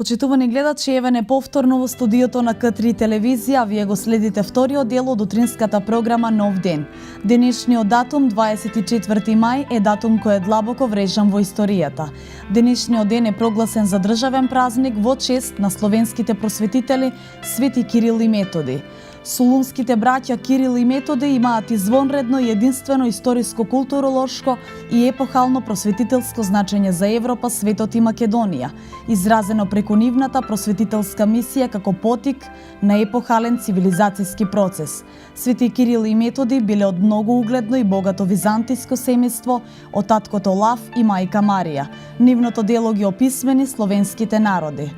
Почитувани гледачи, еве не повторно во студиото на К3 телевизија, вие го следите вториот дел од утринската програма Нов ден. Денешниот датум, 24 мај, е датум кој е длабоко врежан во историјата. Денешниот ден е прогласен за државен празник во чест на словенските просветители Свети Кирил и Методи. Солунските браќа Кирил и Методи имаат извонредно и единствено историско-културолошко и епохално просветителско значење за Европа, светот и Македонија, изразено преку нивната просветителска мисија како потик на епохален цивилизацијски процес. Свети Кирил и Методи биле од многу угледно и богато византиско семејство од таткото Лав и мајка Марија. Нивното дело ги описмени словенските народи.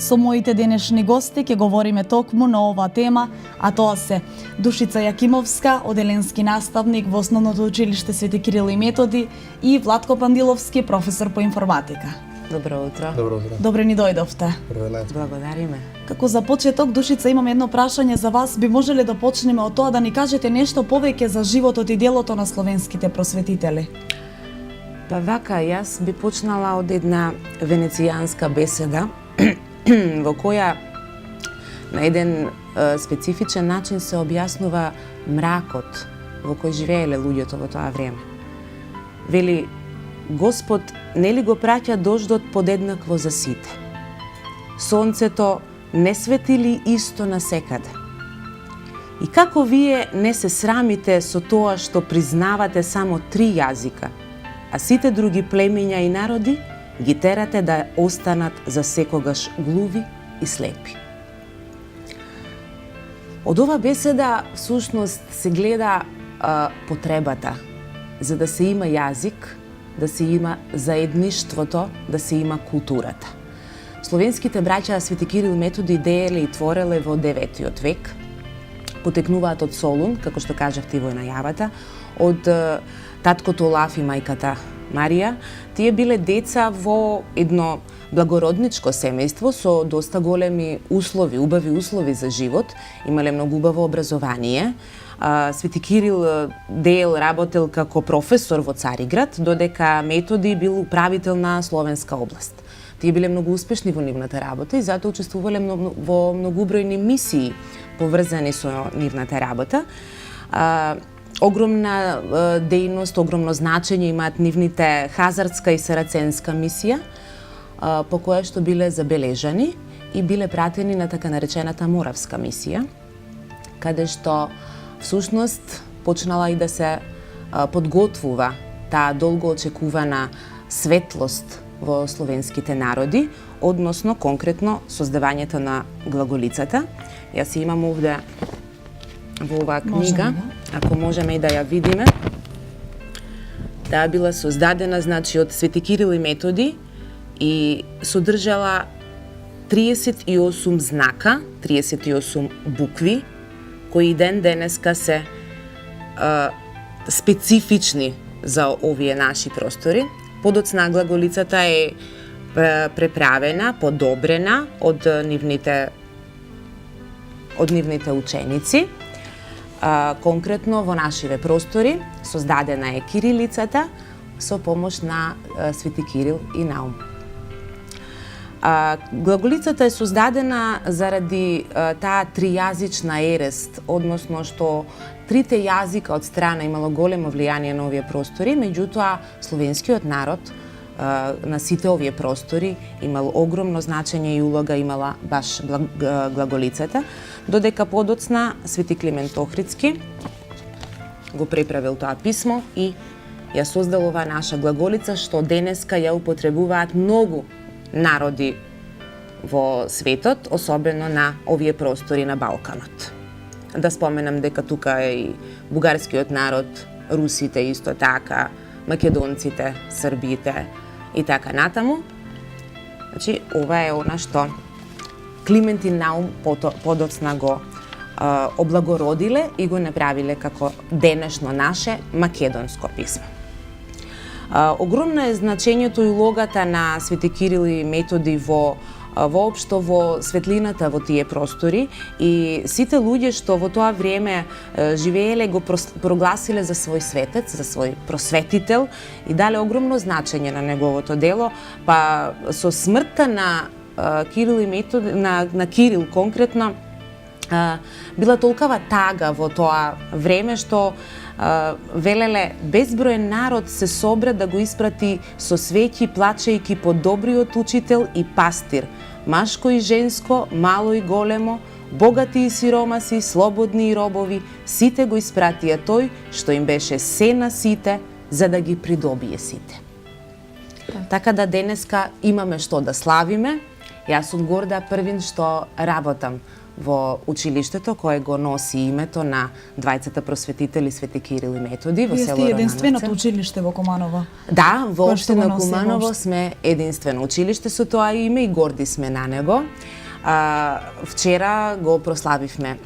Со моите денешни гости ќе говориме токму на оваа тема, а тоа се Душица Јакимовска, оделенски наставник во Основното училиште Свети Кирил и Методи, и Владко Пандиловски, професор по информатика. Добро утро. Добро утро. Добре ни дојдовте. Благодариме. Како за почеток, Душица, имам едно прашање за вас. Би можеле да почнеме од тоа да ни кажете нешто повеќе за животот и делото на словенските просветители? Па вака, јас би почнала од една венецијанска беседа во која на еден специфичен начин се објаснува мракот во кој живееле луѓето во тоа време. Вели, Господ нели го праќа дождот подеднакво за сите? Сонцето не свети ли исто насекаде? И како вие не се срамите со тоа што признавате само 3 јазика, а сите други племиња и народи ги терате да останат за секогаш глуви и слепи. Од ова беседа всушност се гледа потребата за да се има јазик, да се има заедништвото, да се има културата. Словенските браќа Свети Кирил и Методи дееле и твореле во 9 век. Потекнуваат од Солун, како што кажавте во најавата, од таткото Лав и мајката Марија. Тие биле деца во едно благородничко семејство со доста големи услови, убави услови за живот, имале многу убаво образование. Свети Кирил дел работел како професор во Цариград, додека Методи бил управител на Словенска област. Тие биле многу успешни во нивната работа и затоа учествувале во многубројни мисии поврзани со нивната работа. Огромна дејност, огромно значење имаат нивните хазардска и сараценска мисија, по која што биле забележани и биле пратени на така наречената Моравска мисија, каде што всушност почнала и да се подготвува таа долго очекувана светлост во словенските народи, односно конкретно создавањето на глаголицата. Јас имам овде во оваа книга, ако можеме и да ја видиме. Таа била создадена, значи, од Свети Кирил и Методи и содржала 38 знака, 38 букви, кои ден денеска се специфични за овие наши простори. Подоцна глаголицата е преправена, подобрена од нивните ученици. Конкретно во нашиве простори создадена е кирилицата со помош на Свети Кирил и Наум. Глаголицата е создадена заради таа тријазична ерест, односно што трите јазика од страна имало големо влијание на овие простори, меѓутоа словенскиот народ на сите овие простори имал огромно значење и улога имала баш глаголицата, додека подоцна Свети Климент Охридски го преправил тоа писмо и ја создал оваа наша глаголица, што денеска ја употребуваат многу народи во светот, особено на овие простори на Балканот. Да споменам дека тука е и бугарскиот народ, русите исто така, македонците, србите и така натаму. Значи, ова е она што Климент и Наум подоцна го облагородиле и го направиле како денешно наше македонско писмо. Огромно е значењето и улогата на Свети Кирил и Методи воопшто во светлината во тие простори и сите луѓе што во тоа време живееле го прогласиле за свој светец, за свој просветител и дале огромно значење на неговото дело, па со смртта на Кирил и Методи, на Кирил конкретно, била толкова тага во тоа време што велеле безброен народ се собра да го испрати со свеќи плачејќи по добриот учител и пастир, машко и женско, мало и големо, богати и сиромаси, слободни и робови, сите го испратија тој што им беше се на сите, за да ги придобие сите. Така да денеска имаме што да славиме. Јас сум горда првин што работам во училиштето кое го носи името на двајцата просветители Свети Кирил и Методи во село Романовци. Вие сте единственото училиште во Куманово? Да, во општина Куманово сме единствено училиште со тоа име и горди сме на него. Вчера го прославивме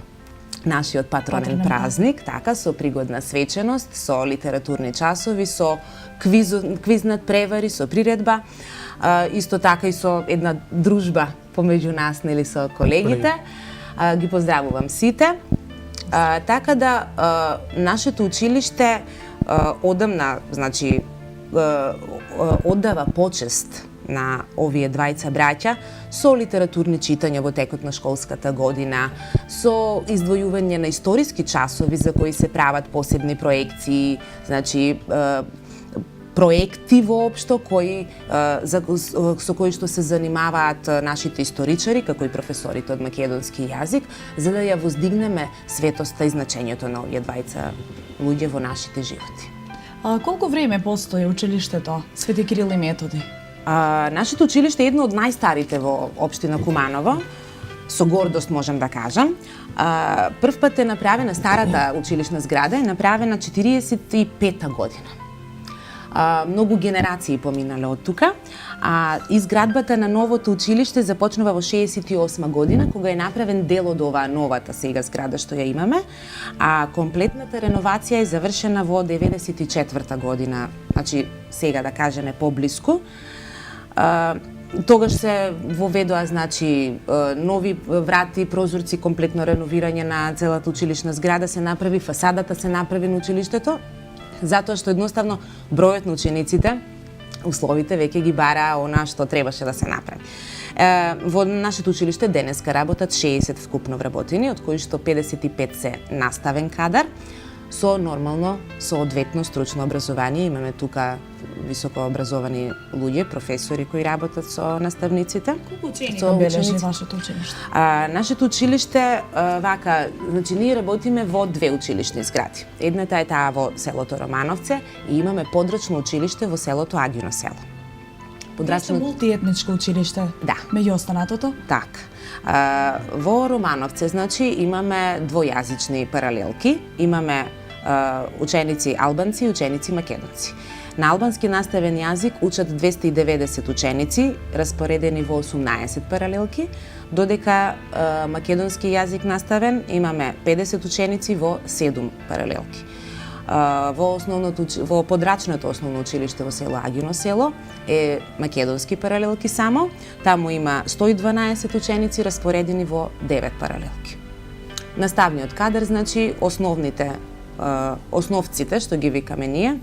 нашиот патронен празник, така, со пригодна свеченост, со литературни часови, со квиз над превари, со приредба, исто така и со една дружба помеѓу нас, нели, со колегите. Ги поздравувам сите. Така да, нашето училиште одамна, значи, оддава почест на овие двајца браќа со литературни читања во текот на школската година, со издвојување на историски часови за кои се прават посебни проекции, значи проекти воопшто кои со кои што се занимаваат нашите историчари, како и професорите од македонски јазик, за да ја воздигнеме светоста и значењето на овие двајца луѓе во нашите животи. Колку време постои училиштето Свети Кирил и Методи? Нашето училиште е едно од најстарите во општина Куманово, со гордост можам да кажам. Прв пат е направена старата училишна зграда, е направена 45-та година. Многу генерации поминале од тука, изградбата на новото училиште започнува во 68 година, кога е направен дел од оваа новата сега зграда што ја имаме, а комплетната реновација е завршена во 94 година, значи сега да кажеме поблиску. Тогаш се воведоа, значи, нови врати, прозорци, комплетно реновирање на целата училишна зграда се направи, фасадата се направи на училиштето, затоа што едноставно бројот на учениците, условите веќе ги бара она што требаше да се направи. Во нашето училиште денеска работат 60 вкупно вработени, од кои што 55 се наставен кадар, со нормално соодветно стручно образование. Имаме тука високо образовани луѓе, професори кои работат со наставниците. Колку ученика бележи вашето училиште? Нашето училиште, вака, значи ние работиме во две училишни згради. Едната е таа во селото Романовце и имаме подрачно училиште во селото Агино село. Подрачно мултиетничко училиште? Да. Меѓу останатото? Така. Во Романовце, значи, имаме двојазични паралелки. Имаме ученици албанци и ученици македонци. На албански наставен јазик учат 290 ученици, распоредени во 18 паралелки, додека македонски јазик наставен имаме 50 ученици во 7 паралелки. Во подрачното основно училиште во село Агино село е македонски паралелки само. Таму има 112 ученици распоредени во 9 паралелки. Наставниот кадар, значи, основците, што ги викаме ние,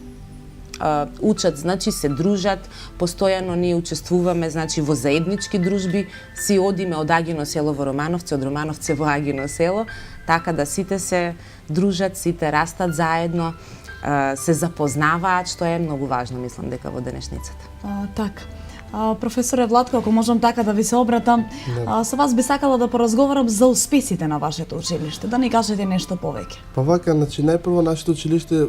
учат, значи се дружат, постојано ние учествуваме, значи, во заеднички дружби, си одиме од Агино село во Романовце, од Романовце во Агино село, така да сите се дружат, сите растат заедно, се запознаваат, што е многу важно, мислам, дека во денешницата. Така. Професоре Владко, ако можам така да ви се обратам, со вас би сакала да поразговарам за успесите на вашето училиште, да ни кажете нешто повеќе. Па вака, значи најпрво нашето училиште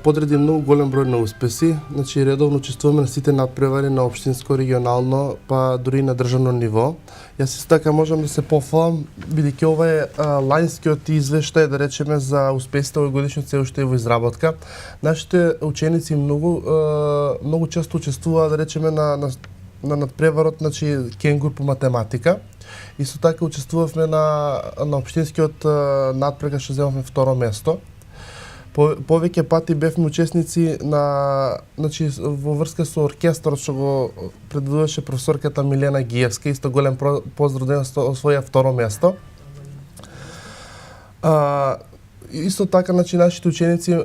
подреди многу голем број на успеси, значи редовно учествуваме на сите надпревари на општинско, регионално, па дури и на државно ниво. Јас исто така можам да се пофалам, бидејќи ова е лајнскиот извештај, да речеме, за успесите овој годишниот се уште е во изработка. Нашите ученици многу често учествуваат, да речеме, на надпреварот, значи кенгур по математика. Исто така учествувавме на општинскиот надпревар, што земавме второ место. Повеќе пати бевме учесници значи во врска со оркестарот што го предводеше професорката Милена Гиевска, исто голем поздрав за освоја второ место. Исто така, значи, нашите ученици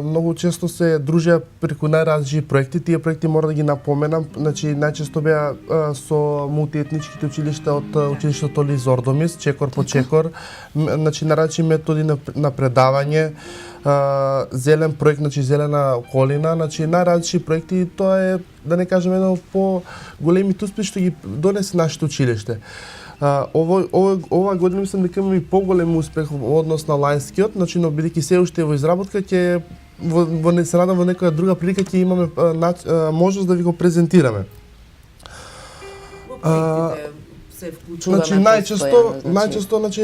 многу често се дружеа преку најразлични проекти. Тие проекти мора да ги напоменам, значи најчесто беа со мултиетничките училишта од училиштето Лиз Ордомис, чекор по чекор, значи на различни методи на предавање, зелен проект, значи зелена околина, значи најразлични проекти, тоа е, да не кажем, едно од по-големите успехи што ги донесе нашето училиште. Ова година мислам дека имаме и поголем успех во однос на лајнскиот, значи но бидејќи се уште е во изработка, ќе се надам во некоја друга прилика ќе имаме можност да ви го презентираме. Се вклучуваме значи најчесто значи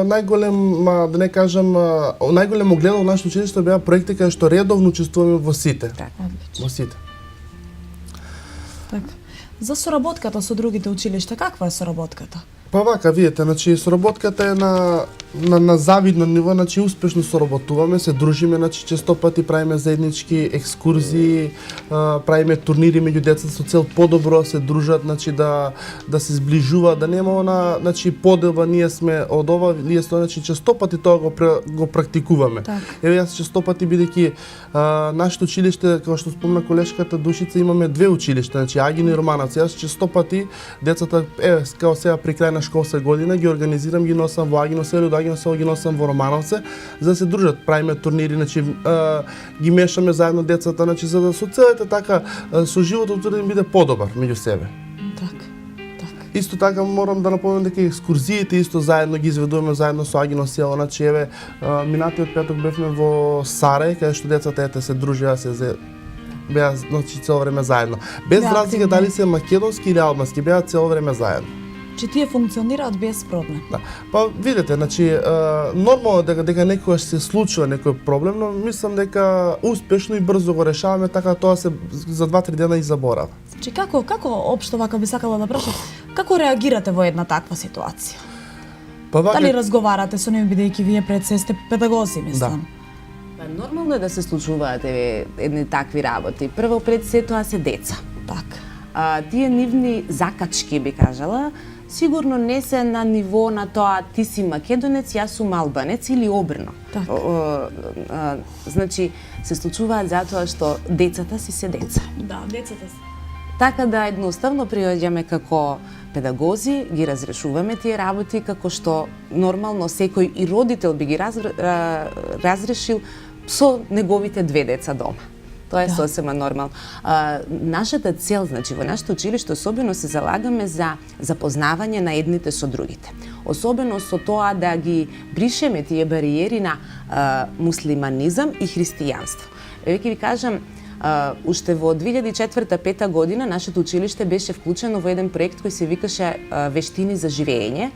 најголем, да не кажам, најголем огледало нашето училиште беа проекти каде што редовно учествуваме во сите. Во сите. Така. За соработката со другите училишта, каква е соработката? Па вака, видите, значи соработката е на завидно ниво, значи успешно соработуваме, се дружиме, значи често пати правиме заеднички екскурзии, правиме турнири меѓу децата со цел подобро се дружат, значи да се зближуваат, да нема она, значи поделба, ние сме од ова, ние сме, значи често пати тоа го практикуваме. Так. Еве јас често пати бидејќи нашето училиште, како што спомна колешката Душица, имаме две училишта, значи Агино и Романовци. Јас често пати децата, као сега при крај на школска година ги организирам, ги носам во Агино село, Агино село ги носам во Романовце, за да се дружат, правиме турнири, значи ги мешаме заедно децата, значи за да со целите така со животот да им биде подобар меѓу себе. Така. Исто така морам да напомнам дека екскурзиите исто заедно ги изведуваме заедно со Агино село, значи еве минатиот петок бевме во Сарај, каде што децата се дружеа, беа значи цело време заедно. Без разлика дали се македонски или албански, беа цело време заедно. Че тие функционираат без проблем. Да. Па видите, значи нормално дека некогаш се случува некој проблем, но мислам дека успешно и брзо го решаваме, така тоа се за 2-3 дена и заборава. Че како општо вака би сакала да прашам, како реагирате во една таква ситуација? Па вака... Дали разговарате со нив бидејќи вие пред се сте педагози, мислам? Да. Па нормално е да се случуваат едни такви работи. Прво пред се тоа се деца. Така. Тие нивни закачки, би кажала, сигурно не се на ниво на тоа ти си македонец, јас сум албанец или обрно. Значи, се случуваат затоа што децата си се деца. Да, децата си. Така да едноставно приоѓаме како педагози, ги разрешуваме тие работи како што нормално секој и родител би ги разрешил со неговите две деца дома. Тоа е сосема нормално. Нашата цел, значи, во нашето училиште особено се залагаме за запознавање на едните со другите. Особено со тоа да ги бришеме тие бариери на муслиманизам и христијанство. Еве ќе ви кажам, уште во 2004-2005 година нашето училиште беше вклучено во еден проект кој се викаше Вештини за живење.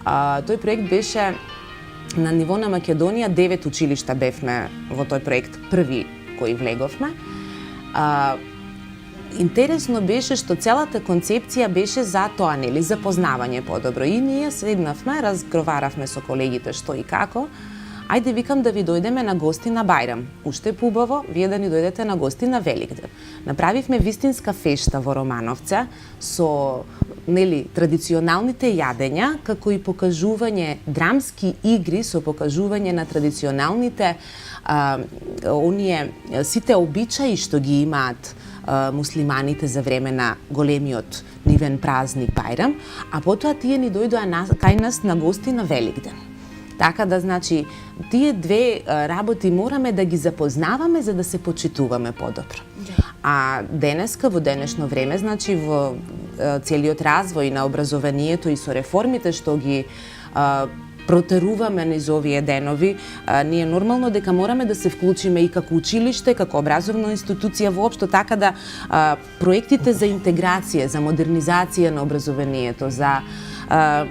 Тој проект беше на ниво на Македонија, 9 училишта бевме во тој проект, први кои влеговме. Интересно беше што целата концепција беше за тоа, нели, за познавање подобро. И ние седнавме, разговаравме со колегите што и како. Ајде, викам, да ви дојдеме на гости на Бајрам. Уште побаво, вие да ни дојдете на гости на Великден. Направивме вистинска фешта во Романовце со, нели, традиционалните јадења, како и покажување драмски игри со покажување на традиционалните оние сите обичаи што ги имаат муслиманите за време на големиот нивен празник Бајрам, а потоа тие ни дојдоа кај нас на гости на Великден. Така да, значи, тие две работи мораме да ги запознаваме за да се почитуваме подобро. А денеска, во денешно време, значи, во целиот развој на образованието и со реформите што ги протеруваме низ овие денови, ние нормално дека мораме да се вклучиме и како училиште, како образовна институција воопшто, така да проектите за интеграција, за модернизација на образованието, за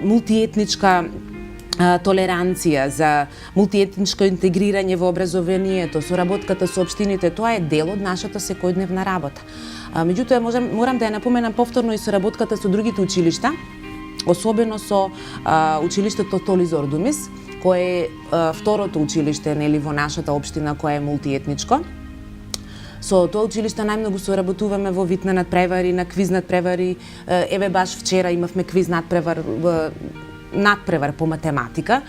мултиетничка толеранција, за мултиетничко интегрирање во образованието, соработката со општините, тоа е дел од нашата секојдневна работа. Меѓутоа, морам да ја напоменам повторно и соработката со другите училишта, особено со училиштето Толиз Ордомис, кое е второто училиште, нели, во нашата општина кое е мултиетничко. Со тоа училиште најмногу соработуваме во вид на надпревари, на квиз надпревари. Еве баш вчера имавме квиз надпревар по математика.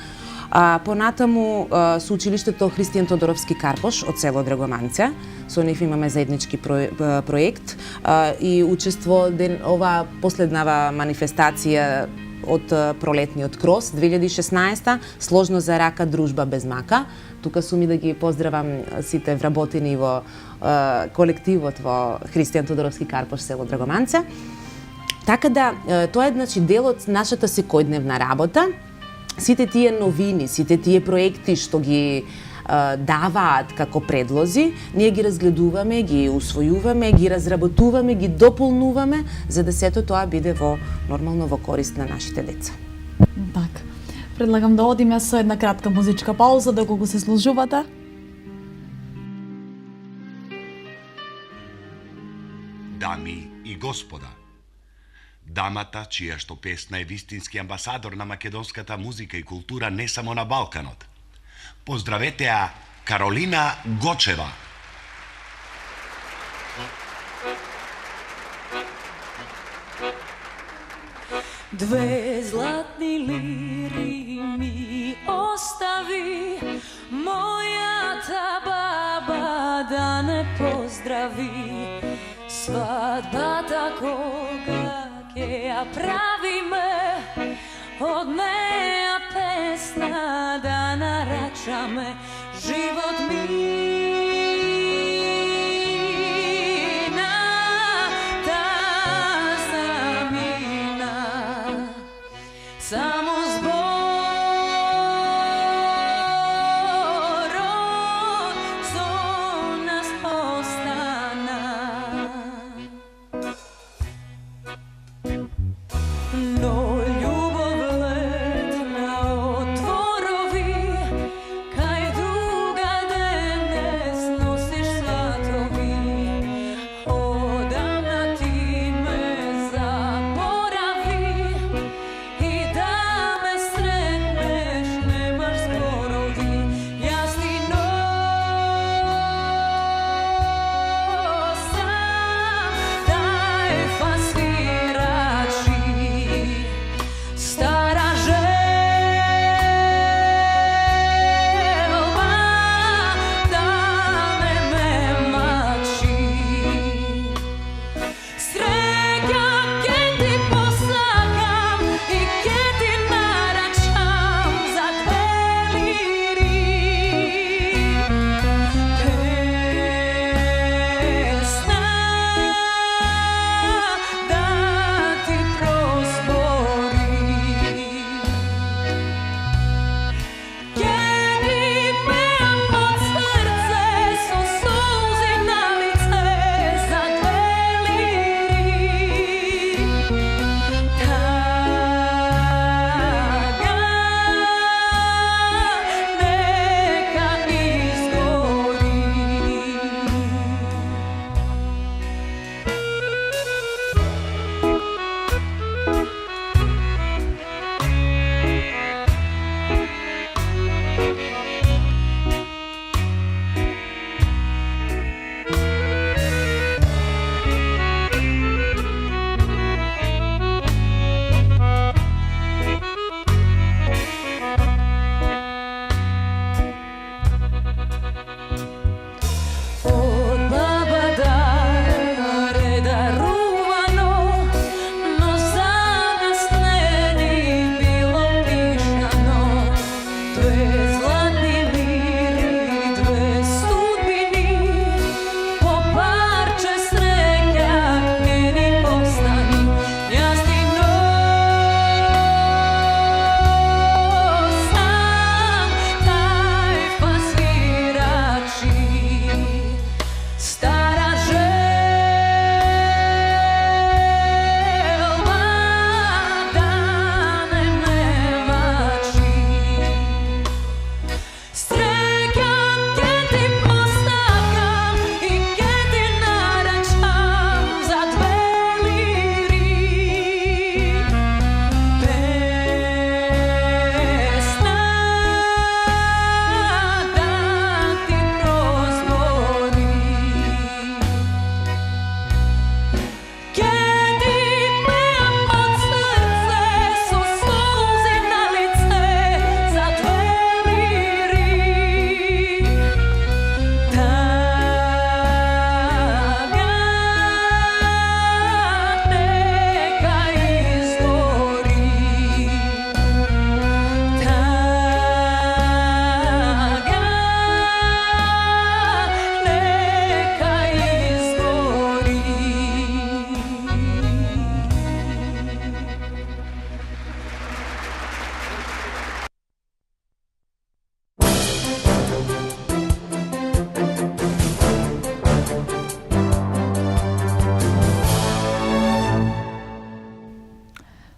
Понатаму со училиштето Христијан Тодоровски Карпош од село Драгоманце. Со нив имаме заеднички проект и учество ова последнава манифестација од пролетниот крос 2016 сложно за рака, дружба без мака. Тука сум и да ги поздравам сите вработени во колективот во Христијан Тодоровски Карпош село Драгоманце. Така да тоа е дел од нашата секојдневна работа. Сите тие новини, сите тие проекти што ги даваат како предлози, ние ги разгледуваме, ги усвојуваме, ги разработуваме, ги дополнуваме, за да сето тоа биде нормално во корист на нашите деца. Така. Предлагам да одиме со една кратка музичка пауза, доколку се служувате. Дами и господа, дамата чија што песна е вистински амбасадор на македонската музика и култура не само на Балканот. Поздравете ја Каролина Гочева. Две златни лири ми остави, мојата баба да не поздрави. Свадбата кога ќе ја правиме, од неја песна да нарачаме, живот мина, та замина, само зборот со нас остана. Но љубов летна од творови, кај друга ден не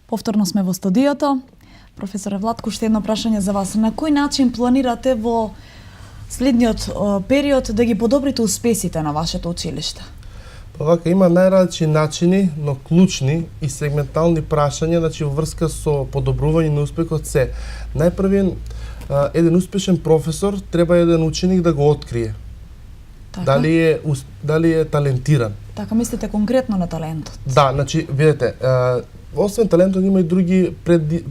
Повторно сме во студиото. Професоре Владко, уште едно прашање за вас. На кој начин планирате во следниот период да ги подобрите успесите на вашето училиште? Па вака, има најразлични начини, но клучни и сегментални прашања, значи во врска со подобрување на успехот се. Најпрвен, еден успешен професор треба еден ученик да го открие. Така? Дали е талентиран. Така мислите конкретно на талентот? Да, значи, видете, освен талентот има и други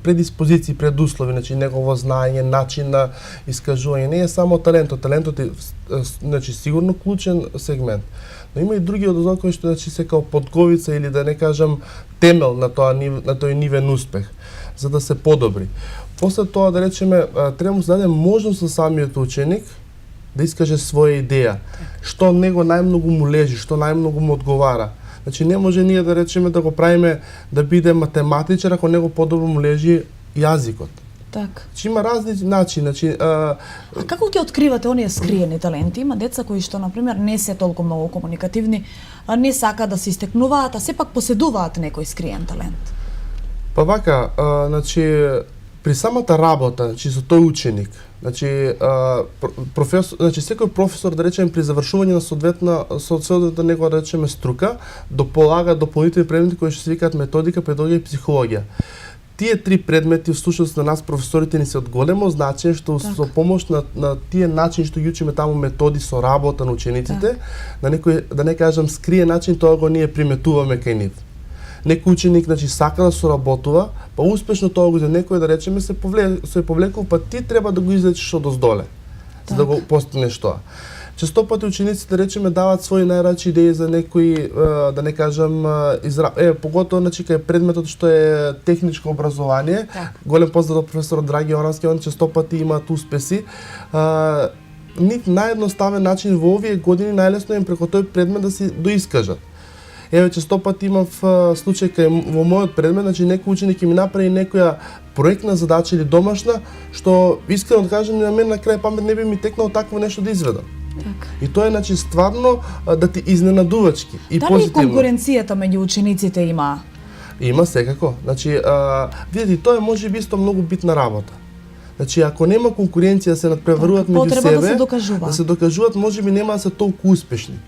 предиспозиции, предуслови, значи негово знаење, начин на искажување. Не е само талентот, талентот е значи сигурно клучен сегмент. Но има и други одозол кои што значи се као подковица или да не кажам темел на тој нивен успех, за да се подобри. После тоа да речеме треба му се даде можност за самиот ученик да искаже своја идеја, што него најмногу му лежи, што најмногу му одговара. Значи не може ние да речеме да го правиме да биде математичар ако него подобро му лежи јазикот. Така. Значи има различни начини, значи А како ги откривате оние скриени таленти? Има деца кои што на пример не се толку многу комуникативни, а не сакаат да се истекнуваат, а сепак поседуваат некој скриен талент. Па вака, значи при самата работа, значи со тој ученик, значи професор, значи секој професор да речеме при завршување на соодветната негова да речеме струка, дополага дополнителни предмети кои што се викаат методика, педагогија и психологија. Тие три предмети всушност на нас професорите ни се од големо значење што со помош на тие начини што ги учиме таму методи со работа на учениците, на некој да не кажам скриен начин тоа го ние приметуваме кај нив. Некој ученик значи сака да соработува, па успешно тоа го за некој да речеме се повлекол, па ти треба да го излечиш од оздоле за да го постигнеш тоа. Често пати учениците да речеме даваат своји најразлични идеи за некои да не кажам поготово значи кај предметот што е техничко образование. Голем поздрав до професор Драги Орански, он често пати имаат успеси. Нит наједноставен начин во овие години најлесно им преку тој предмет да се доискажат. Еве често пати имав случај кај во мојот предмет, значи некој ученик ми направи некоја проектна задача или домашна, што искрено да кажам на мен на крај памет не би ми текнало такво нешто да изведам. Така. И тоа е значи стварно да ти изненадувачки и Дали позитивно. конкуренцијата меѓу учениците има? Има секако. Значи видите, тоа е можеби исто многу битна работа. Значи ако нема конкуренција се надпреваруваат меѓу себе, потреба да се докажуваат. можеби нема да се толку успешни.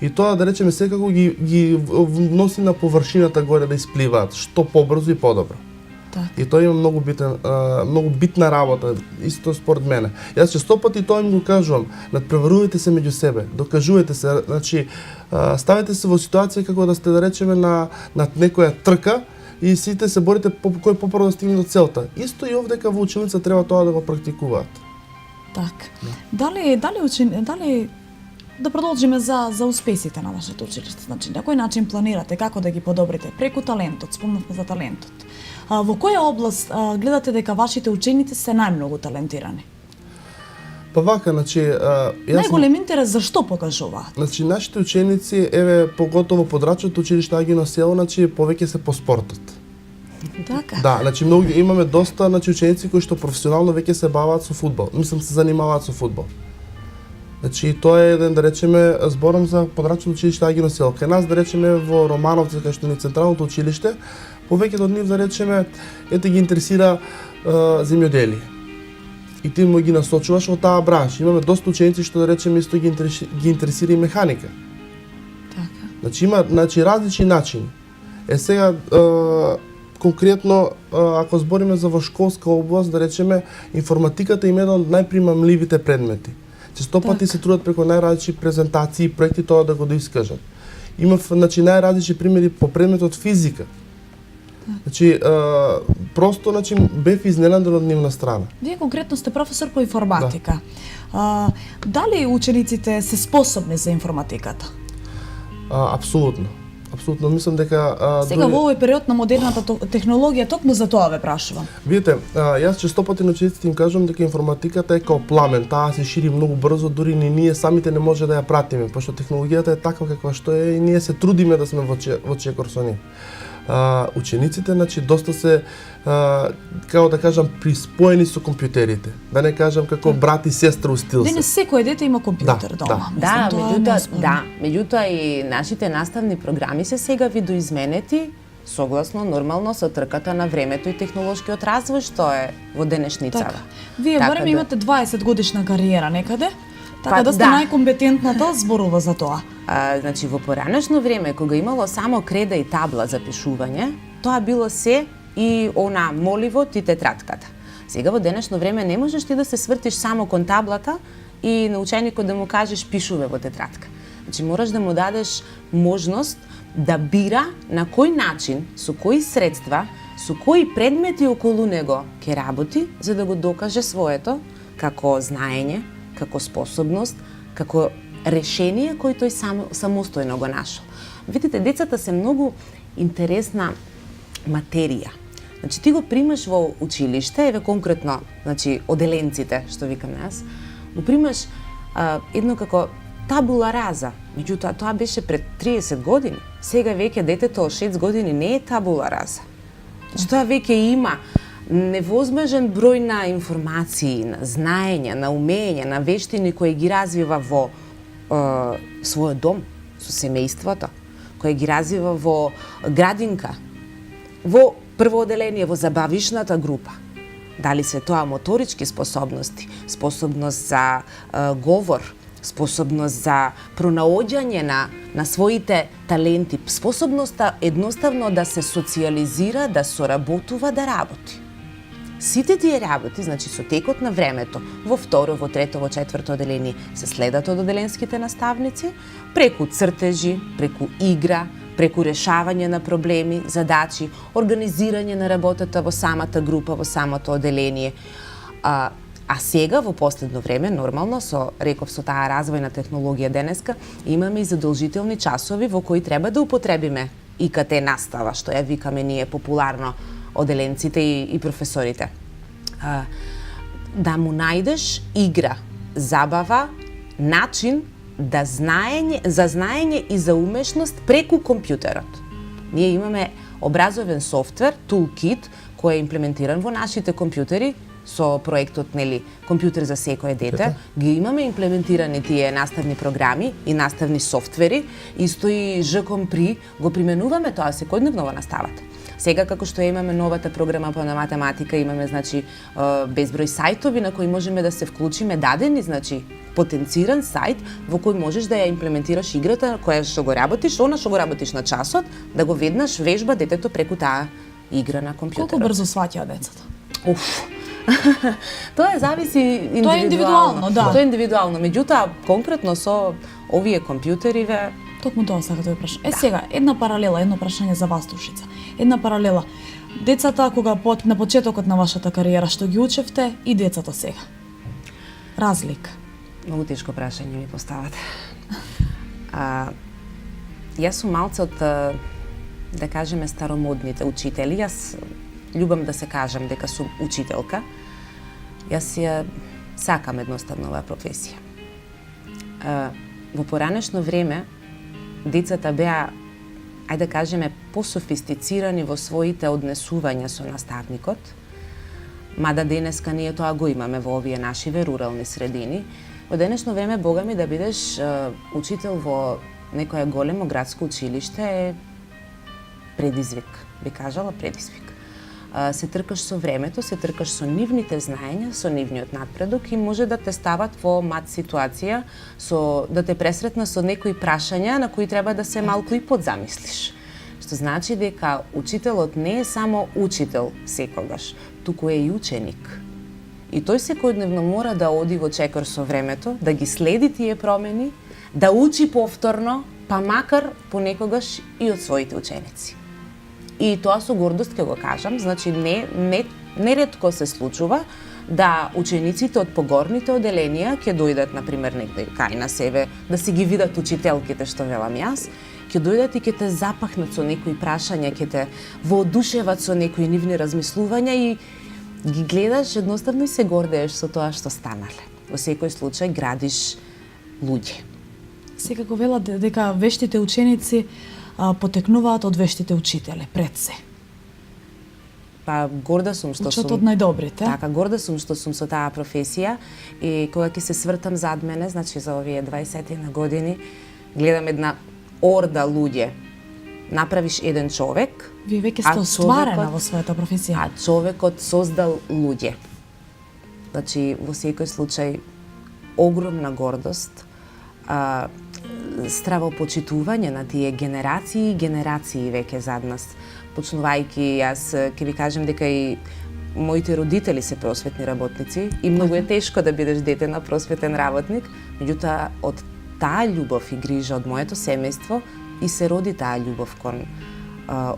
И тоа да речеме секако ги носи на површината горе да испливаат, што побрзо и подобро. Така. И тоа има многу битна работа, исто според мене. Јас често пати тоа им го кажувам, надпреварувајте се меѓу себе, докажувајте се, значи ставете се во ситуација како да сте да речеме на некоја трка и сите се борите кој попрво да стигне до целта. Исто и овдека во училница треба тоа да го практикуваат. Така. Дали да продолжиме за успесите на вашето училиште? Значи, на кој начин планирате, како да ги подобрите? Преку талентот, спомнавме за талентот. Во која област гледате дека вашите ученици се најмногу талентирани? Па вака, значи Најголем интерес зашто покажуваат? Значи нашите ученици, еве поготово подрачното училиште Агино село, значи повеќе се по спортот. Така. Да, значи имаме доста значи ученици кои што професионално веќе се бават со фудбал. Мислам се занимаваат со фудбал. Значи тоа е еден да речеме зборам за подрачното училиште Агино село. Кај нас да речеме во Романовци кај што ни централното училиште, повеќето од нив да речеме ете ги интересира земјоделие. И ти му ги насочуваш во таа бранша. Имаме доста ученици што да речеме исто ги интересира и механика. Така. Значи има различни начини. Сега конкретно ако збориме за во школска област да речеме информатиката им е еден од најпримамливите предмети. Често пати се трудат преку најразлични презентации и проекти тоа да го доискажат. Има значи најразлични примери по предметот физика. Значи просто значи бев изненаден од нивна страна. Вие конкретно сте професор по информатика. Дали учениците се способни за информатиката? Апсолутно. Апсолутно мислам дека Сега во овој период на модерната технологија токму за тоа ве прашувам. Видите, јас често пати на учениците им кажувам дека информатиката е као пламен, таа се шири многу брзо, дури ни ние самите не може да ја пратиме, пошто технологијата е таква каква што е и ние се трудиме да сме во чекор со неа. Учениците, значи, доста се, како да кажам, приспоени со компјутерите. Да не кажам како брат и сестра у стил се. Денес секој дете има компјутер дома. Меѓутоа и нашите наставни програми се сега видоизменети согласно нормално со трката на времето и технолошкиот развој што е во денешницава. Така. Вие Така барем да- имате 20 годишна кариера некаде, така Па, да сте да. најкомпетентната зборува за тоа. Значи, во поранешно време, кога имало само креда и табла за пишување, тоа било се и она моливот и тетратката. Сега во денешно време не можеш ти да се свртиш само кон таблата и на ученикот да му кажеш пишуве во тетратка. Значи, мораш да му дадеш можност да бира на кој начин, со кои средства, со кои предмети околу него ќе работи, за да го докаже своето како знаење, како способност, како решение кој тој самостојно го нашол. Видите, децата се многу интересна материја. Значи, ти го примаш во училиште, еве конкретно, значи, оделенците, што викам јас, го примаш едно како табула раза. Меѓутоа, тоа беше пред 30 години. Сега веќе детето од 6 години не е табула раза. Значи, тоа веќе има невозможен број на информации, на знаење, на умење, на вештини кои ги развива во својот дом, со семејството, кој ги развива во градинка, во прво оделение, во забавишната група. Дали се тоа моторички способности, способност за говор, способност за пронаоѓање на своите таленти, способноста едноставно да се социализира, да соработува, да работи. Сите тие работи, значи со текот на времето, во второ, во трето, во четврто оделение се следат од оделенските наставници, преку цртежи, преку игра, преку решавање на проблеми, задачи, организирање на работата во самата група, во самото оделение. А сега, во последно време, нормално, реков со таа развојна технологија денеска, имаме и задолжителни часови во кои треба да употребиме ИКТ настава, што ја викаме ние популарно оделенците и професорите. Да му најдеш игра, забава, начин за знаење и за умешност преку компјутерот. Ние имаме образовен софтвер, Toolkit, кој е имплементиран во нашите компјутери со проектот, нели, компјутер за секое дете. Ги имаме имплементирани тие наставни програми и наставни софтвери, исто и ЖКомПри го применуваме тоа секојдневно во наставата. Сега, како што имаме новата програма по математика, имаме, значи, безброј сајтови на кои можеме да се вклучиме дадени, значи, потенциран сајт во кој можеш да ја имплементираш играта која што го работиш, она што го работиш на часот, да го веднаш вежба детето преку таа игра на компјутерот. Колку брзо сваќаат децата? Уф. Тоа зависи индивидуално. Тоа е индивидуално, да. Тоа е индивидуално. Меѓутоа, конкретно со овие компјутериве, Токму тоа сакам да ви прашам. Сега, една паралела, едно прашање за вас, Душица. Една паралела. Децата кога на почетокот на вашата кариера што ги учевте и децата сега. Разлика. многу тешко прашање ми поставате. Јас сум малце од, да кажеме, старомодните учители. Јас љубам да се кажам дека сум учителка. Јас ја сакам едноставно оваа професија. Во поранешно време, децата беа, ајде да кажеме, пософистицирани во своите однесувања со наставникот, мада денеска ние тоа го имаме во овие нашиве рурални средини. Во денешно време, бога ми, да бидеш учител во некое големо градско училиште е предизвик, би кажала предизвик. Се тркаш со времето, се тркаш со нивните знаења, со нивниот напредок и може да те стават во мат ситуација, да те пресретна со некои прашања на кои треба да се малку и подзамислиш. Што значи дека учителот не е само учител секогаш, туку е и ученик. И тој секојдневно мора да оди во чекор со времето, да ги следи тие промени, да учи повторно, па макар понекогаш и од своите ученици. И тоа со гордост ќе го кажам, значи неретко се случува да учениците од погорните оделенија ќе дојдат, например, негде кај на себе, да си ги видат учителките, што велам јас, ќе дојдат и ќе те запахнат со некои прашања, ќе те воодушеват со некои нивни размислувања и ги гледаш едноставно и се гордееш со тоа што станале. Во секој случај градиш луѓе. Секако велат дека вештите ученици потекнуваат од вештите учители, пред се. Па горда сум што Учат сум од најдобрите. Така, горда сум што сум со таа професија и кога ќе се свртам зад мене, значи за овие 20 на години, гледам една орда луѓе направиш еден човек, Вие веќе А сте остварена човекот- во својата професија. а човекот создал луѓе. Значи, во секој случај, огромна гордост, стравопочитување на тие генерации и генерации веќе зад нас. Почнувајќи, јас ќе ви кажем дека и моите родители се просветни работници и многу е тешко да бидеш дете на просветен работник, меѓутоа од таа љубов и грижа од моето семејство и се роди таа љубов кон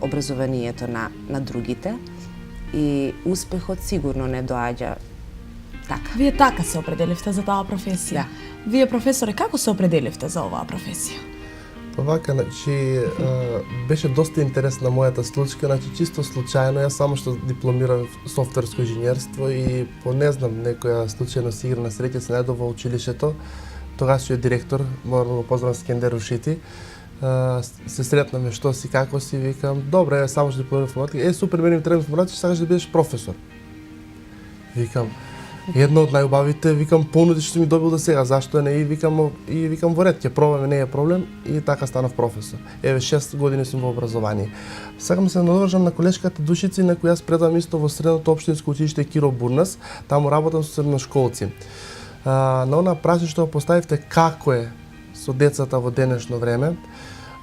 образованието на другите и успехот сигурно не доаѓа така. Вие така се определивте за таа професија. Да. Вие, професоре, како се определивте за оваа професија? Па вака, значи, беше доста интересна мојата случка, значи чисто случајно, јас само што дипломирав софтверско инженерство и по не знам некоја случајно си игра на среќа се најдов во училишето. Тогашниот директор, морам да го поздравам Скендер Ушити, се сретнаме што си, како си, викам, добре, само што дипломирав информатика, супер, мене ми треба информатика, сакаш да бидеш професор. Викам, една од најубавите, викам, понуди што ми добил до сега, зашто не, и викам во ред, ќе пробаме, не е проблем, и така станав професор. Еве 6 години сум во образование. Сакам се надржам на колешката Душица, на која предавам исто во средното општинско училиште Киро Бурнас, таму работам со средношколци. На она прашање што го поставивте како е со децата во денешно време,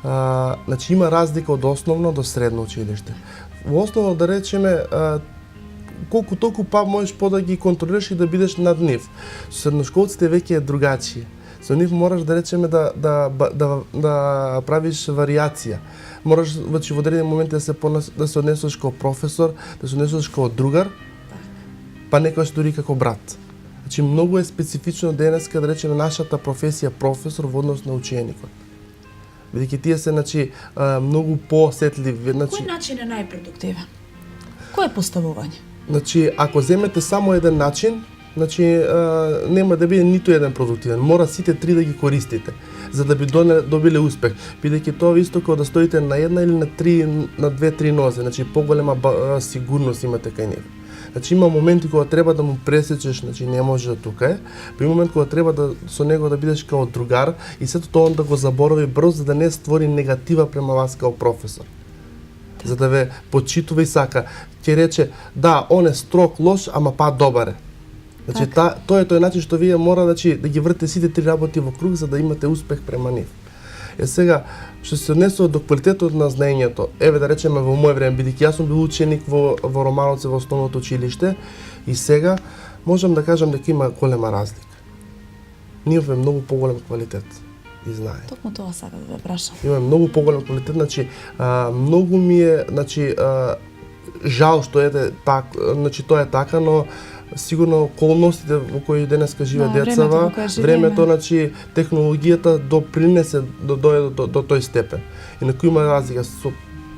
значи има разлика од основно до средно училиште. Во основно да речеме колку толку па можеш да ги контролираш и да бидеш над нив. Со средношколците веќе е другачие. Со нив мораш да речеме да правиш варијација. Мораш значи во одредени моменти да се однесуваш како професор, да се однесуваш како другар, па некојаш дури како брат. Значи многу е специфично денеска да речеме нашата професија професор во однос на ученикот. Бидејќи тие се значи многу поосетливи, значи Кој начин е најпродуктивен? Кој е поставување? Значи, ако земете само еден начин, значи нема да биде ниту еден продуктивен. Мора сите три да ги користите за да би добиле успех. Бидејќи тоа исто како да стоите на една или на две-три нозе, значи поголема сигурност имате кај нив. Значи има моменти кога треба да му пресечеш, значи не може да тука е. Па има момент кога треба да со него да бидеш како другар и сето тоа он да го заборави брзо за да не створи негатива према вас како професор. За да ве почитува и сака. Ќе рече, да, он е строг, лош, ама па добар е. Значи, тоа е тој начин што вие мора значи, да ги врте сите три работи во круг за да имате успех према нив. Сега, што се однесува до квалитетот на знаењето, еве да речеме во моје време, бидејќи јас сум бил ученик во Романовци во основното училиште и сега можам да кажам дека има голема разлика. Ние имаме многу поголем квалитет и знае. Токму тоа сакам да ве прашам. Имаме многу поголем квалитет, значи многу ми е, значи жал што е значи тоа е така, но сигурно околностите во кои денеска живеат децава, времето, значи технологијата допринесе до тој степен. Инаку има разлика со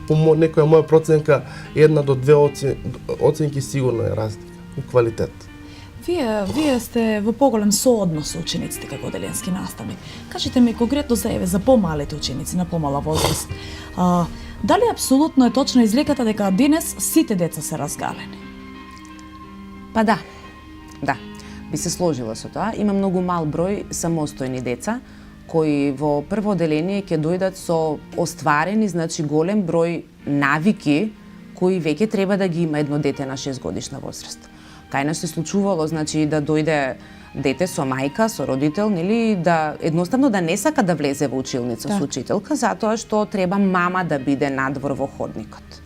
по некоја моја проценка 1 до 2 оценки сигурно е разлика у квалитет. Вие сте во поголем сооднос со учениците како оделенски наставник. Кажете ми конкретно за помалите ученици на помала возраст. Дали апсолутно е точна излеката дека денес сите деца се разгалени? Па да, би се сложила со тоа. Има многу мал број самостојни деца кои во прво оделение ќе дојдат со остварени, значи голем број навики кои веќе треба да ги има едно дете на 6 годишна возраст. Кај нас се случувало, значи, да дојде дете со мајка, со родител, нели, да едноставно да не сака да влезе во училница со учителка, затоа што треба мама да биде надвор во ходникот.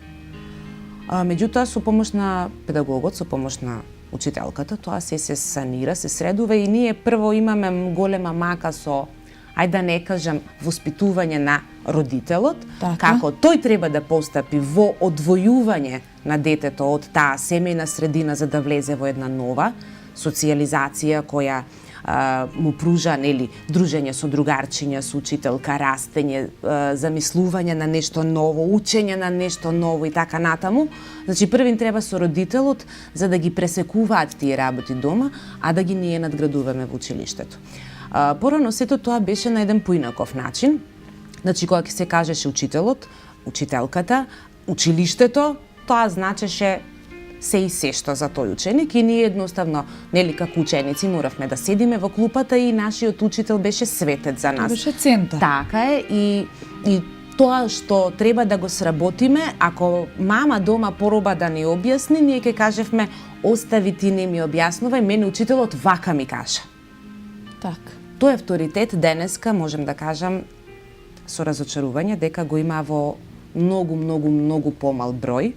Меѓутоа, со помош на педагогот, со помош на учителката, тоа се санира, се средува и ние прво имаме голема мака со, ајде да не кажам, воспитување на родителот, како тој треба да постапи во одвојување на детето од таа семејна средина за да влезе во една нова социјализација која му пружа нели дружење со другарчиња, со учителка, растење, замислување на нешто ново, учење на нешто ново и така натаму. Значи првин треба со родителот за да ги пресекуваат тие работи дома, а да ги ние надградуваме во училиштето. Порано сето тоа беше на еден поинаков начин. Значи кога ќе се кажеше учителот, учителката, училиштето, тоа значеше се и се што за тој ученик и ние едноставно, нели како ученици моравме да седиме во клупата и нашиот учител беше светец за нас. Беше центар. Така е и тоа што треба да го сработиме, ако мама дома пороба да ни објасни, ние ќе кажевме остави ти не ми објаснувај, мене учителот вака ми кажа. Така. Тој авторитет денеска можем да кажам со разочарување дека го има во многу помал број.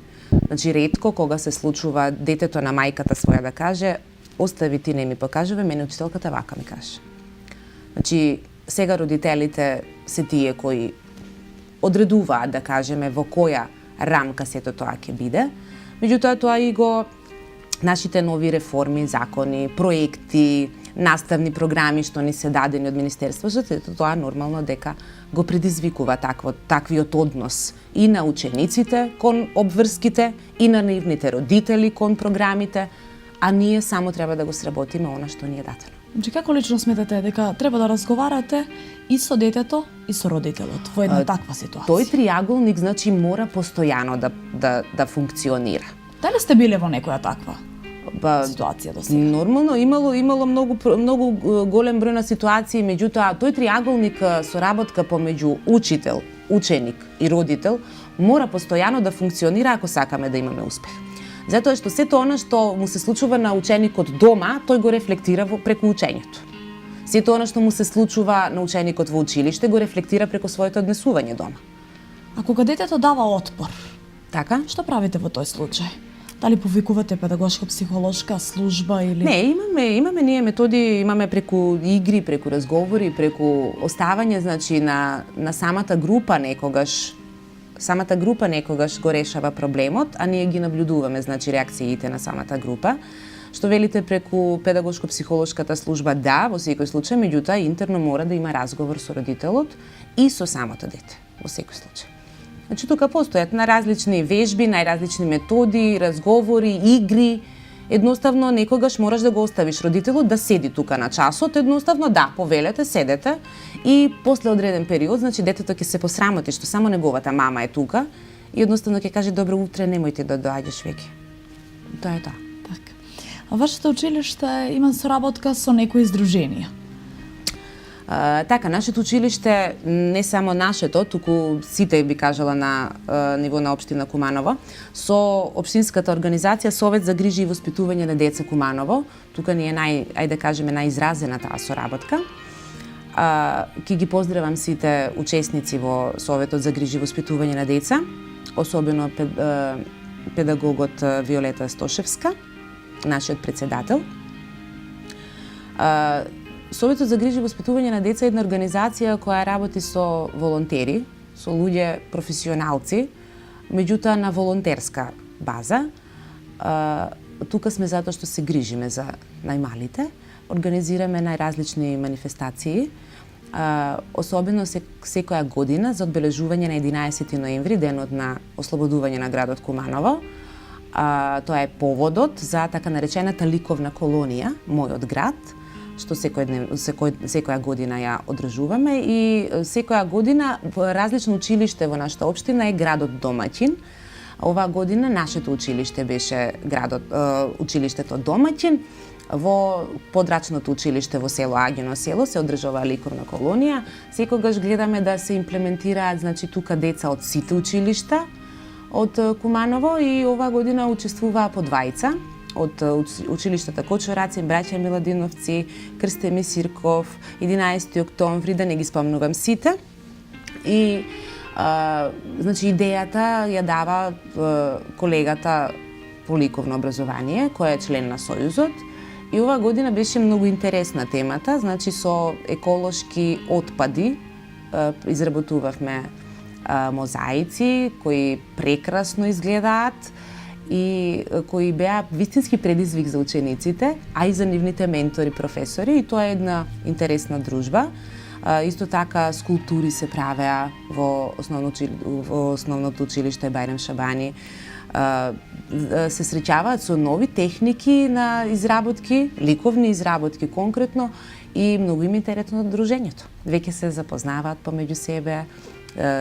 Значи ретко кога се случува детето на мајката своја да каже остави ти не ми покажуве, мене учителката вака ми каже. Значи сега родителите се тие кои одредуваат, да кажеме, во која рамка сето тоа ќе биде. Меѓутоа тоа и го нашите нови реформи, закони, проекти, наставни програми што ни се дадени од Министерството, тоа нормално дека го предизвикува таквиот однос и на учениците кон обврските, и на нивните родители кон програмите, а ние само треба да го сработиме она што ни е дадено. Значи, како лично сметате дека треба да разговарате и со детето и со родителот во една таква ситуација? Тој триаголник значи мора постојано да функционира. Дали сте биле во некоја таква ситуација до сега? Нормално имало многу голем број на ситуации, меѓутоа тој триаголник соработка помеѓу учител, ученик и родител мора постојано да функционира ако сакаме да имаме успех. Затоа што сето она што му се случува на ученикот дома, тој го рефлектира преку учењето. Сето она што му се случува на ученикот во училиште го рефлектира преку своето однесување дома. А кога детето дава отпор, Така? што правите во тој случај? Дали повикувате педагошко-психолошка служба или... Не, имаме ние методи, имаме преку игри, преку разговори, преку оставање, значи на самата група некогаш го решава проблемот, а ние ги наблюдуваме, значи реакциите на самата група. Што велите преку педагошко-психолошката служба, да, во секој случај, меѓутоа интерно мора да има разговор со родителот и со самото дете, во секој случај. Значи тука постојат на различни вежби, најразлични методи, разговори, игри. Едноставно некогаш мораш да го оставиш родителот да седи тука на часот, едноставно да, повелете, седете и после одреден период, значи детето ќе се посрамоти што само неговата мама е тука и едноставно ќе каже добро утре, немојте да доаѓаш веќе. Тоа е тоа. Така. А вашето училиште има соработка со некои издруженија? Така, нашето училиште, не само нашето, туку сите би кажала на ниво на општина Куманово, со општинската организација Совет за грижи и воспитување на деца Куманово, тука ни е најизразена таа соработка. Ки ги поздравам сите учесници во Советот за грижи и воспитување на деца, особено педагогот Виолета Стошевска, нашиот председател. Советот за грижи и воспитување на деца е една организација која работи со волонтери, со луѓе професионалци, меѓутоа на волонтерска база. Тука сме затоа што се грижиме за најмалите, организираме најразлични манифестации, особено секоја година за одбележување на 11 ноември, денот на ослободување на градот Куманово. Тоа е поводот за така наречената ликовна колонија, мојот град, што секоја година ја одржуваме и секоја година различно училиште во нашата општина е градот домаќин. Оваа година нашето училиште беше училиштето домаќин. Во подрачното училиште во село Агино село се одржува ликовна колонија. Секогаш гледаме да се имплементираат, значи тука деца од сите училишта од Куманово и оваа година учествуваа по двајца од училиштата Кочо Рацин, браќа Миладиновци, Крстеми Сирков, 11 октомври, да не ги спомнувам сите. И значи идејата ја дава колегата по ликовно образование, која е член на Сојузот. И оваа година беше многу интересна темата, значи со еколошки отпади изработувавме мозаици кои прекрасно изгледаат и кои беа вистински предизвик за учениците, а и за нивните ментори, професори, и тоа е една интересна дружба. Исто така скулптури се правеа во основното училиште Бајрам Шабани. Се среќаваат со нови техники на изработки, ликовни изработки конкретно, и многу им интересно дружењето. Веќе се запознаваат помеѓу себе,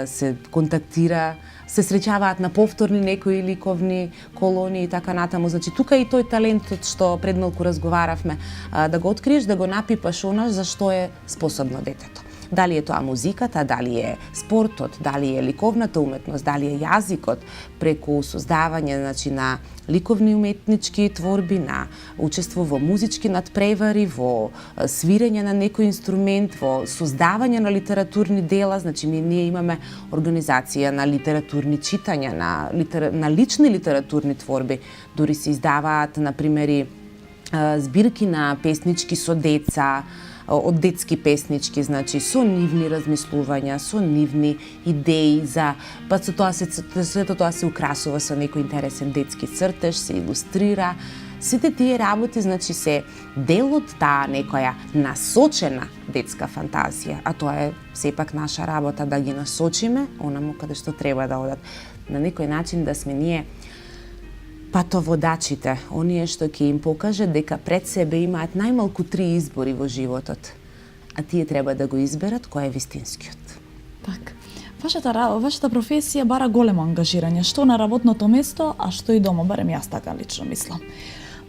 се контактира, се среќаваат на повторни некои ликовни колонии и така натаму. Значи тука и тој талентот што пред малку разговаравме, да го откриеш, да го напипаш онаш за што е способно детето. Дали е тоа музиката, дали е спортот, дали е ликовната уметност, дали е јазикот, преку создавање на ликовни уметнички творби, на учество во музички надпревари, во свирење на некој инструмент, во создавање на литературни дела, ние имаме организација на литературни читања, на лични литературни творби, дури се издаваат, например, збирки на песнички со деца, од детски песнички, со нивни размислувања, со нивни идеи па сето тоа се украсува со некој интересен детски цртеж, се илустрира. Сите тие работи, се дел од таа некоја насочена детска фантазија, а тоа е сепак наша работа да ги насочиме онаму каде што треба да одат. На некој начин да сме ние патоводачите, оние што ќе им покаже дека пред себе имаат најмалку 3 избори во животот, а тие треба да го изберат кој е вистинскиот. Така. Вашата професија бара големо ангажирање, што на работното место, а што и дома, барем јас така лично мислам.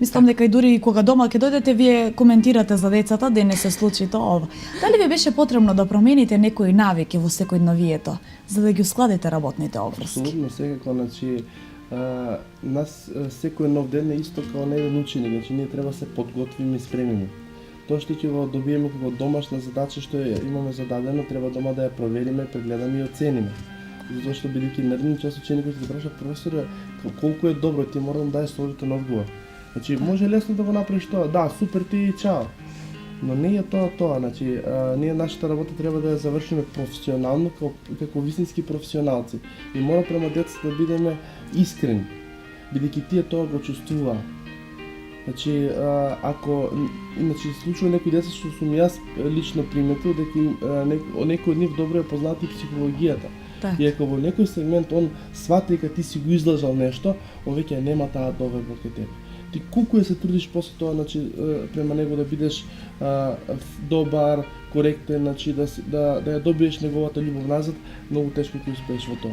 Мислам дека и дури кога дома ќе дојдете, вие коментирате за децата, да не се случи тоа. Дали ви беше потребно да промените некои навики во секојдневието, за да ги ускладите работните обврски? Абсолютно, секако, нас секој нов ден е исто како еден ученик, ние треба да се подготвиме и спремиме. Тоа што ќе го добиеме како домашна задача што имаме зададено, треба дома да ја провериме, прегледаме и оцениме. Затоа што бидејќи нареден час ученикот ќе праша професоре колку е добро, ти мора да даеш сложитен одговор. Може лесно да го направиш тоа, да, супер ти и чао. Но не е тоа, ние нашата работа треба да ја завршиме професионално како вистински професионалци. И мора према децата да бидеме искрени, бидејќи тие тоа го чувствуваат. Ако случува некои деца што сум јас лично приметил дека некој од нив добро ја познаат и психологијата. И ако во некој сегмент он свати дека ти си го излажал нешто, он веќе нема таа доверба кај тебе. Ти колку се трудиш после тоа, према него да бидеш добар, коректен, да ја добиеш неговата љубов назад, многу тешко ќе успееш во тоа.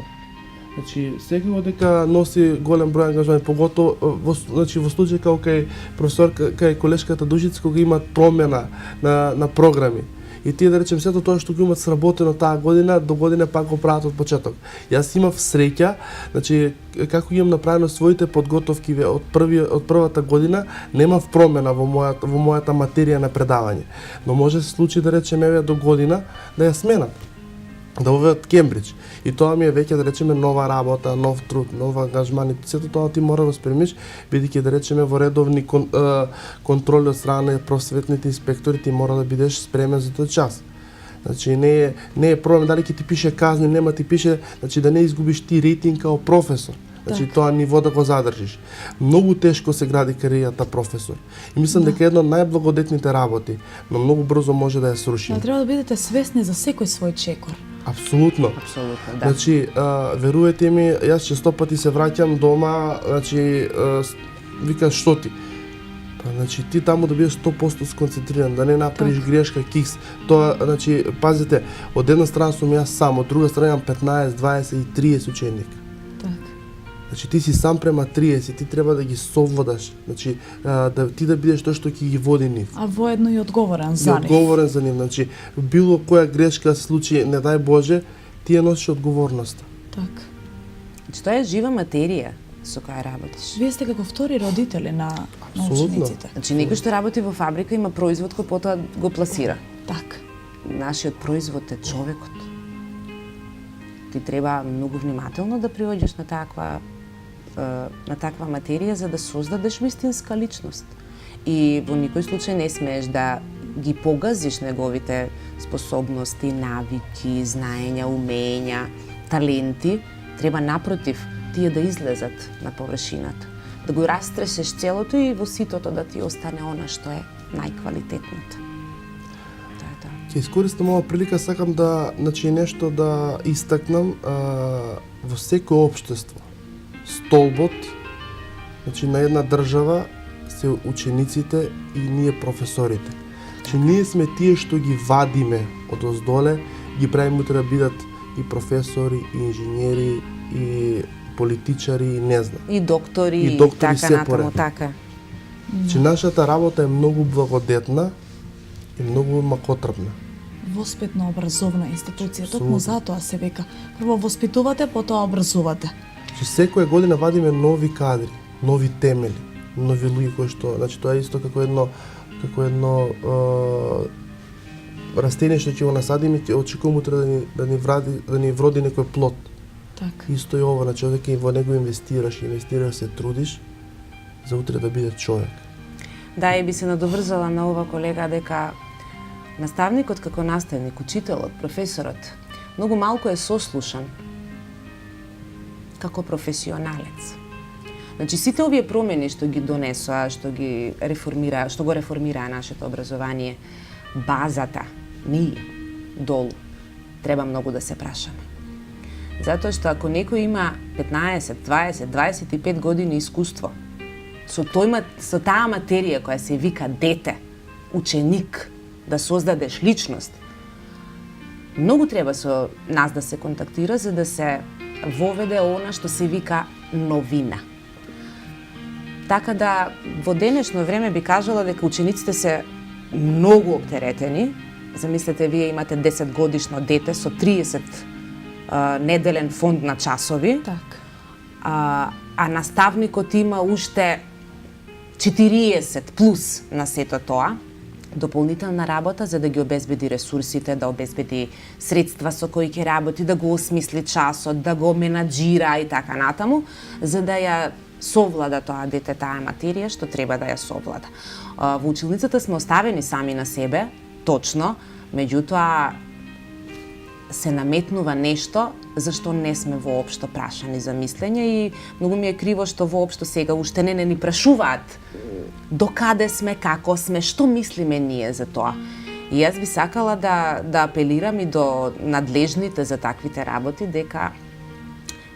Секако дека носи голем број ангажмент, поготово во случај како кај професор, кај колешката Дужица, кога има промена на програми. И тие, да речем, сето тоа што го имат сработено таа година, до година пак го прават од почеток. Јас имав среќа, како имам направено своите подготовки од првата година, немав промена во мојата материја на предавање. Но може се случи, да речем, до година да ја сменат, да овеат Кембридж. И тоа ми е веќе, да речеме, нова работа, нов труд, нов ангажман. И сето тоа ти мора да спремиш, бидејќи, да речеме, во редовни контроли од страна на просветните инспектори, ти мора да бидеш спремен за тој час. Не е проблем дали ќе ти пише казни, нема ти пише, да не изгубиш ти рейтинг као професор. Тоа ниво да го задржиш. Многу тешко се гради кариерата професор. И мислам дека една од најблагодетните работи, но многу брзо може да ја сруши. Треба да бидете свесни за секој свој чекор. Апсолутно. Да. Верувате ми, јас често пати се враќам дома, викам што ти? Ти таму да бидеш 100% сконцентриран, да не направиш грешка, кикс. Тоа, пазите, од една страна сум јас сам, од друга страна имам 15, 20 и 30 ученик. Ти си сам према 30, ти треба да ги совладаш, ти да бидеш тој што ќе ги води нив. А воедно и одговорен за нив. Одговорен за нив, било која грешка се случи, не дај Боже, ти ја носиш одговорноста. Така. Тоа е жива материја со која работиш. Вие сте како втори родители на учениците. Некој што работи во фабрика има производ кој потоа го пласира. Така. Нашиот производ е човекот. Ти треба многу внимателно да приоѓаш на таква материја за да создадеш вистинска личност. И во никој случај не смееш да ги погазиш неговите способности, навики, знаења, умења, таленти. Треба напротив тие да излезат на површината. Да го растрешеш целото и во ситото да ти остане она што е најквалитетното. Ќе искористам ова прилика, сакам да нешто да истакнам во секој општество. Столбот на една држава се учениците и ние професорите. Ние сме тие што ги вадиме од оздоле, ги правиме утре да бидат и професори, и инженери, и политичари, и не знам. И доктори, така натаму, така. Нашата работа е многу благодетна и многу макотрпна. воспитно образовна институција, токму затоа се века. Прво воспитувате, потоа образувате. Че секоја година вадиме нови кадри, нови темели, нови луѓе кои што, значи тоа е исто како едно растение што ќе го насадиме, ќе очекуваме утре да ни вроди некој плод. Така. Исто и ова, значи овде во него инвестираш, се трудиш за утре да биде човек. Да, и би се надоврзала на ова колега дека наставникот како наставник, учителот, професорот, многу малку е сослушан како професионалец. Значи сите овие промени што ги донесоа, што го реформираа нашето образование, базата, ние, долу, треба многу да се прашаме. Затоа што ако некој има 15, 20, 25 години искуство со таа материја која се вика дете, ученик, да создадеш личност, многу треба со нас да се контактира за да се воведе она што се вика новина. Така да во денешно време би кажала дека учениците се многу оптеретени. Замислете, вие имате 10 годишно дете со 30 неделен фонд на часови, Така. а наставникот има уште 40 плюс на сето тоа, дополнителна работа за да ги обезбеди ресурсите, да обезбеди средства со кои ќе работи, да го осмисли часот, да го менаџира и така натаму, за да ја совлада тоа дете таа материја што треба да ја совлада. Во училницата сме оставени сами на себе, точно, меѓутоа се наметнува нешто за што не сме воопшто прашани за мислење и многу ми е криво што воопшто сега уште не ни прашуваат до каде сме, како сме, што мислиме ние за тоа. И јас би сакала да апелирам и до надлежните за таквите работи дека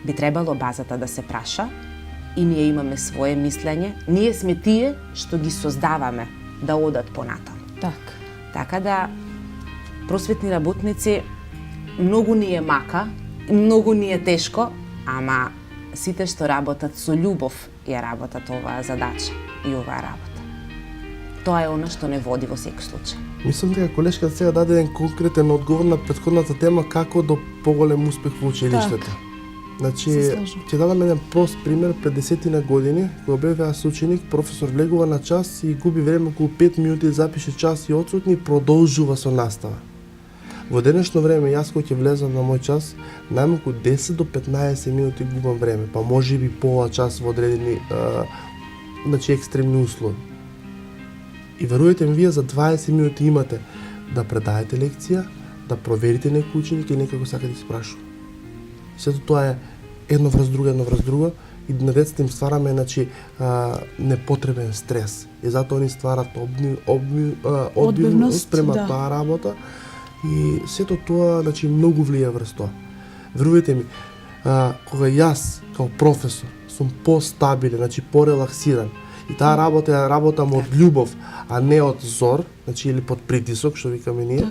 би требало базата да се праша и ние имаме свое мислење. Ние сме тие што ги создаваме да одат понатаму. Така. Така да просветни работници многу ни е мака, многу ни е тешко, ама сите што работат со љубов ја работат оваа задача и оваа работа. Тоа е она што не води во секој случај. Мислам дека колешката сега даде еден конкретен одговор на претходната тема како до поголем успех во училиштето. Значи, ќе дадам еден прост пример. Пред 10 години, кога бев јас ученик, професор влегува на час и губи време околу 5 минути, запише час и отсутни, продолжува со настава. Во денешно време, јас кога ќе влезам на мој час, најмалку 10 до 15 минути губам време, па може би пола час во одредени екстремни услови. И верувате ми, вие за 20 минути имате да предадете лекција, да проверите некој ученик и некако сака да спрашува. Сето тоа е едно врз друго и на децата им ствараме непотребен стрес. И затоа они стварат одбивност према таа работа и сето тоа многу влија врз тоа. Верувате ми, кога јас као професор сум постабилен, порелаксиран и таа работа е работам од љубов, а не од зор, или под притисок, што викаме ние,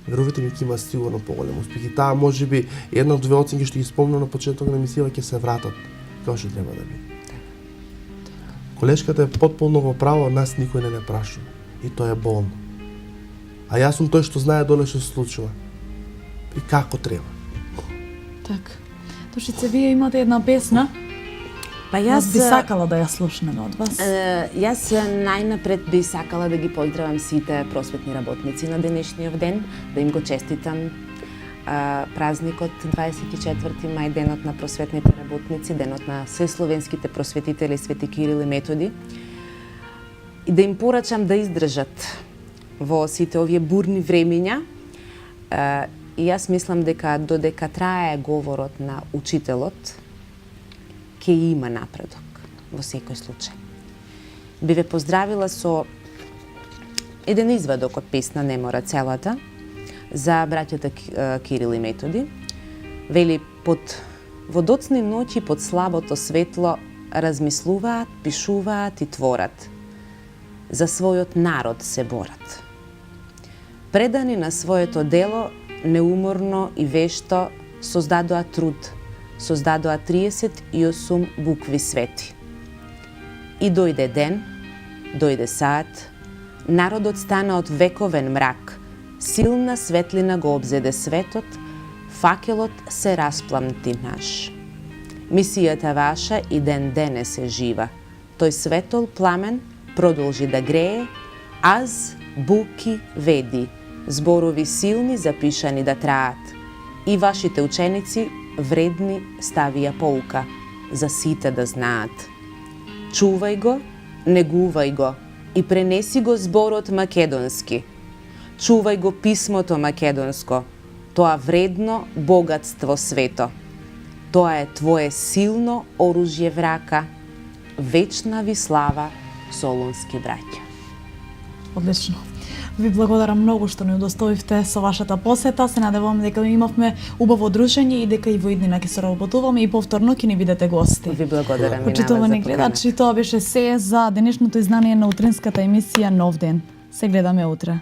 верувате ми, ќе има сигурно поголем успех. И таа може би една од две оценки што ги спомнам на почеток на емисија ќе се вратат како што треба да биде. Колешката е потполно во право, нас никој не прашува. И тоа е болно. А јас сум тој што знае доле што се случува. И како треба. Така. Душице, вие имате една песна. Па Јас би сакала да ја слушнеме од вас. Јас најнапред би сакала да ги поздравам сите просветни работници на денешниот ден, да им го честитам празникот 24 мај, денот на просветните работници, денот на сесловенските просветители Свети Кирил и Методи. И да им порачам да издржат во сите овие бурни времиња. И јас мислам дека додека трае говорот на учителот, ќе има напредок во секој случај. Би ве поздравила со еден извадок од песна, не мора целата, за браќата Кирил и Методи. Вели, под водоцни ноќи, под слабото светло, размислуваат, пишуваат и творат. За својот народ се борат. Предани на своето дело, неуморно и вешто создадоа труд, создадоа 38 букви свети. И дојде ден, дојде саат, народот стана од вековен мрак, Силна светлина го обзеде светот, факелот се распламти наш. Мисијата ваша и ден денес е жива. Тој светол пламен продолжи да грее, аз буки веди, зборови силни запишани да траат. И вашите ученици вредни ставија поука, за сите да знаат. Чувај го, негувај го и пренеси го зборот македонски. Чувај го писмото македонско, тоа вредно богатство свето. Тоа е твое силно оружје в рака. Вечна ви слава, солунски браќа. Одлично. Ви благодарам многу што ни удостоивте со вашата посета. Се надевам дека имавме убаво дружење и дека и во иднина ќе соработуваме и повторно ќе ни бидете гости. Ви благодарам и на вас Почитувани за гледачи, тоа беше се за денешното издание на утринската емисија Нов ден. Се гледаме утре.